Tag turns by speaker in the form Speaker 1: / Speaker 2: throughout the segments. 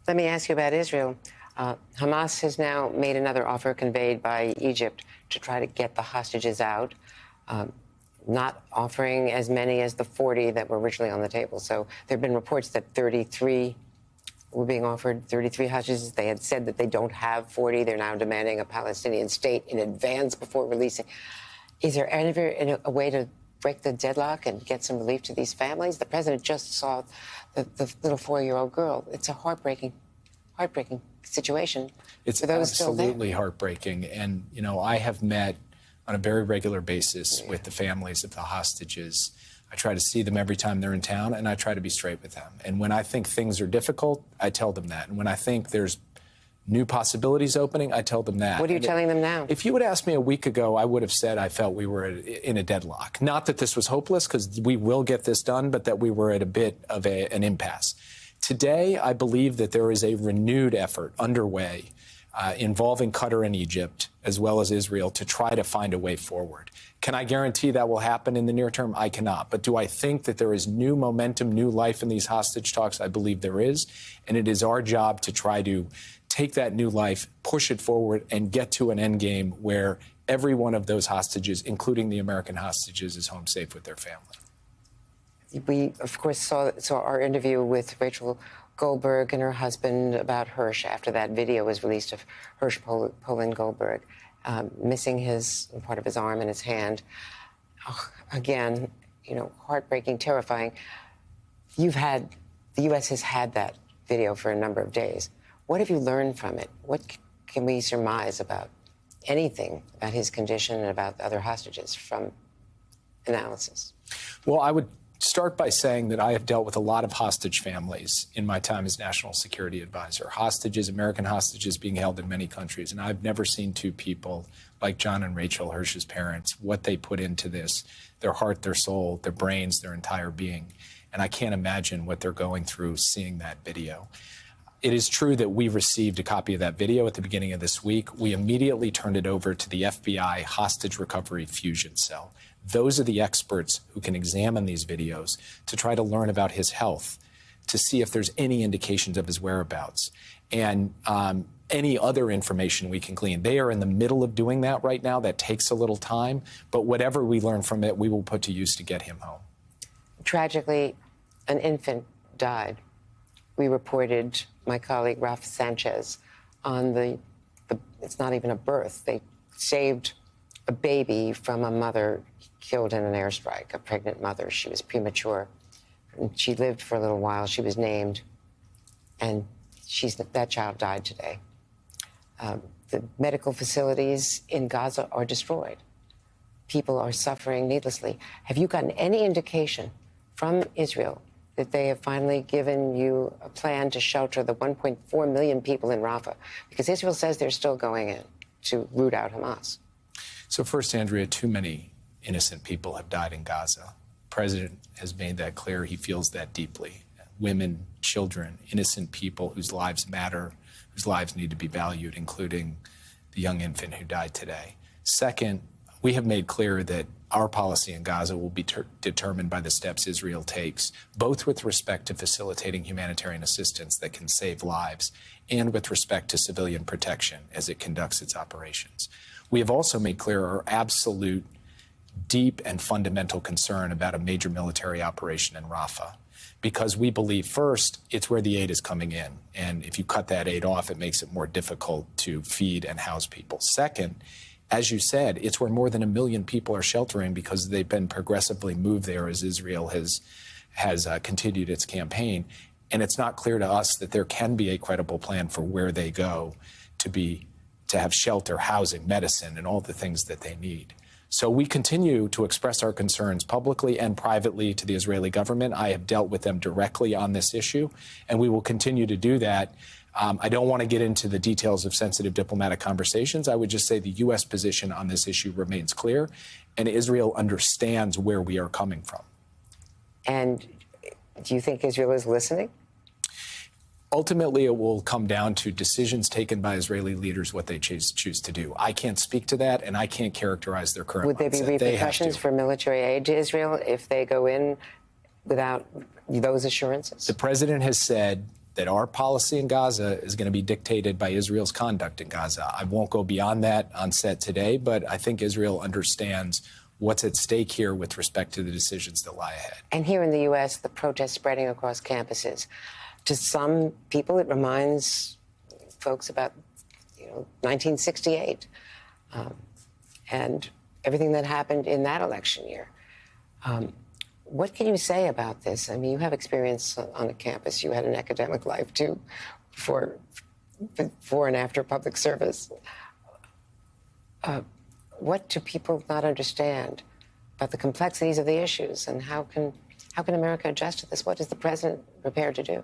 Speaker 1: Let me ask you about Israel. Hamas has now made another offer conveyed by Egypt to try to get the hostages out, not offering as many as the 40 that were originally on the table. So there have been reports that 33 were being offered, 33 hostages. They had said that they don't have 40. They're now demanding a Palestinian state in advance before releasing. Is there ever a way to break the deadlock and get some relief to these families? The president just saw the little 4-year-old girl. It's a heartbreaking situation.
Speaker 2: It's
Speaker 1: for those
Speaker 2: absolutely heartbreaking. And, you know, I have met on a very regular basis with the families of the hostages. I try to see them every time they're in town, and I try to be straight with them. And when I think things are difficult, I tell them that. And when I think there's new possibilities opening, I tell them that.
Speaker 1: What are you telling them now?
Speaker 2: If you would ask me a week ago, I would have said I felt we were in a deadlock. Not that this was hopeless, because we will get this done, but that we were at a bit of an impasse. Today, I believe that there is a renewed effort underway involving Qatar and Egypt, as well as Israel, to try to find a way forward. Can I guarantee that will happen in the near term? I cannot. But do I think that there is new momentum, new life in these hostage talks? I believe there is. And it is our job to try to take that new life, push it forward, and get to an end game where every one of those hostages, including the American hostages, is home safe with their family.
Speaker 1: We, of course, saw our interview with Rachel Goldberg and her husband about Hersh after that video was released of Hersh Poland Goldberg missing part of his arm and his hand. Oh, again, you know, heartbreaking, terrifying. The U.S. has had that video for a number of days. What have you learned from it? What can we surmise about anything about his condition and about other hostages from analysis?
Speaker 2: Well, I would start by saying that I have dealt with a lot of hostage families in my time as National Security Advisor. Hostages, American hostages being held in many countries. And I've never seen two people like John and Rachel, Hersh's parents, what they put into this, their heart, their soul, their brains, their entire being. And I can't imagine what they're going through seeing that video. It is true that we received a copy of that video at the beginning of this week. We immediately turned it over to the FBI Hostage Recovery Fusion Cell. Those are the experts who can examine these videos to try to learn about his health, to see if there's any indications of his whereabouts, and any other information we can glean. They are in the middle of doing that right now. That takes a little time, but whatever we learn from it, we will put to use to get him home.
Speaker 1: Tragically, an infant died. We reported, my colleague Rafa Sanchez, on it's not even a birth. They saved a baby from a mother killed in an airstrike, a pregnant mother. She was premature. And she lived for a little while. She was named, and that child died today. The medical facilities in Gaza are destroyed. People are suffering needlessly. Have you gotten any indication from Israel that they have finally given you a plan to shelter the 1.4 million people in Rafah? Because Israel says they're still going in to root out Hamas.
Speaker 2: So first, Andrea, too many innocent people have died in Gaza. The president has made that clear. He feels that deeply. Women, children, innocent people whose lives matter, whose lives need to be valued, including the young infant who died today. Second, we have made clear that our policy in Gaza will be determined by the steps Israel takes, both with respect to facilitating humanitarian assistance that can save lives and with respect to civilian protection as it conducts its operations. We have also made clear our absolute, deep and fundamental concern about a major military operation in Rafah, because we believe, first, it's where the aid is coming in. And if you cut that aid off, it makes it more difficult to feed and house people. Second, as you said, it's where more than 1 million people are sheltering because they've been progressively moved there as Israel has continued its campaign. And it's not clear to us that there can be a credible plan for where they go to have shelter, housing, medicine, and all the things that they need. So we continue to express our concerns publicly and privately to the Israeli government. I have dealt with them directly on this issue, and we will continue to do that. I don't want to get into the details of sensitive diplomatic conversations. I would just say the U.S. position on this issue remains clear, and Israel understands where we are coming from.
Speaker 1: And do you think Israel is listening?
Speaker 2: Ultimately, it will come down to decisions taken by Israeli leaders, what they choose to do. I can't speak to that, and I can't characterize their current mindset.
Speaker 1: Would there be repercussions for military aid to Israel if they go in without those assurances?
Speaker 2: The president has said that our policy in Gaza is going to be dictated by Israel's conduct in Gaza. I won't go beyond that on set today, but I think Israel understands what's at stake here with respect to the decisions that lie ahead.
Speaker 1: And here in the U.S., the protests spreading across campuses. To some people, it reminds folks about, 1968 and everything that happened in that election year. What can you say about this? I mean, you have experience on a campus. You had an academic life, too, before and after public service. What do people not understand about the complexities of the issues, and how can America adjust to this? What is the president prepared to do?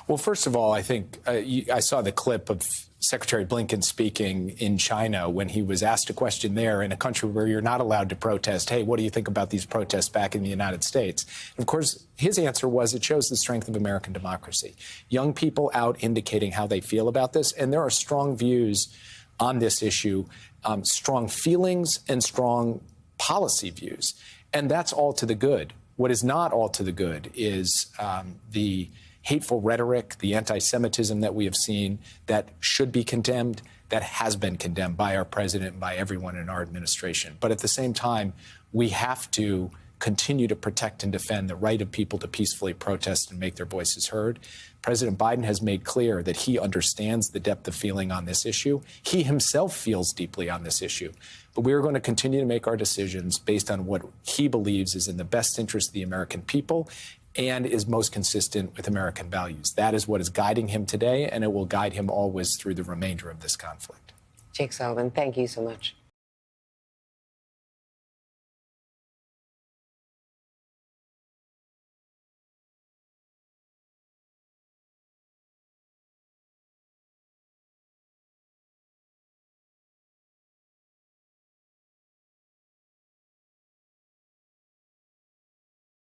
Speaker 2: Well, first of all, I think I saw the clip of Secretary Blinken speaking in China when he was asked a question there in a country where you're not allowed to protest. Hey, what do you think about these protests back in the United States? And of course, his answer was it shows the strength of American democracy. Young people out indicating how they feel about this, and there are strong views on this issue, strong feelings and strong policy views. And that's all to the good. What is not all to the good is the hateful rhetoric, the anti-Semitism that we have seen that should be condemned, that has been condemned by our president and by everyone in our administration. But at the same time, we have to continue to protect and defend the right of people to peacefully protest and make their voices heard. President Biden has made clear that he understands the depth of feeling on this issue. He himself feels deeply on this issue. But we are going to continue to make our decisions based on what he believes is in the best interest of the American people and is most consistent with American values. That is what is guiding him today, and it will guide him always through the remainder of this conflict.
Speaker 1: Jake Sullivan, thank you so much.